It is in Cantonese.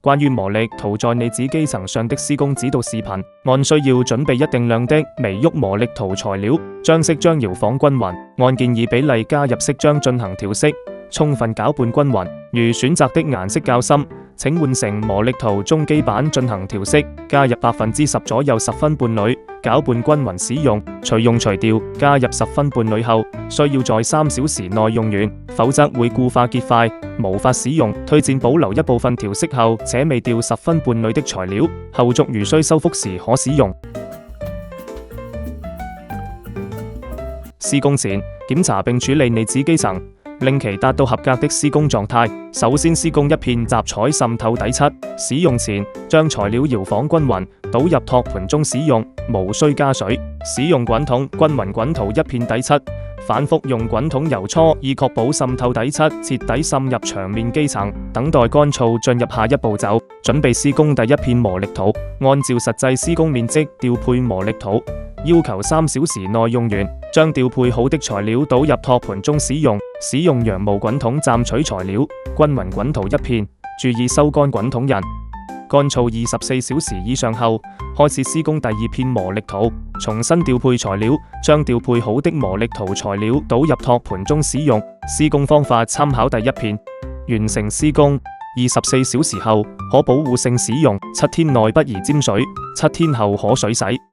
關於磨礪土在你址基層上的施工指導視頻，按需要準備一定量的微郁磨礪土材料，將色漿搖晃均勻，按建議比例加入色漿進行調色，充分攪拌均勻。如選擇的顏色較深，請換成磨礪土中基板進行調色，加入10%左右十分伴侶，攪拌均勻使用。隨用隨掉，加入10分伴侶後，需要在3小時內用完，否則會固化結塊，無法使用。推薦保留一部分調色後且未掉10分伴侶的材料，後續如需修復時可使用。施工前檢查並處理你址基層，令其達到合格的施工狀態。首先施工一片集彩滲透底漆，使用前將材料搖晃均勻，倒入托盤中使用，無需加水。使用滾筒均勻滾塗一片底漆，反覆用滾筒揉搓，以確保滲透底漆徹底滲入牆面基層。等待乾燥，進入下一步驟，準備施工第一片磨礪土。按照實際施工面積調配磨礪土，要求3小時內用完。將調配好的材料倒入托盤中使用，使用羊毛滾筒蘸取材料，均勻滾塗一片，注意收乾滾筒印。乾燥24小時以上後，開始施工第二片磨礪土。重新調配材料，將調配好的磨礪土材料倒入托盤中使用。施工方法參考第一片。完成施工24小時後，可保護性使用，7天內不宜沾水，7天後可水洗。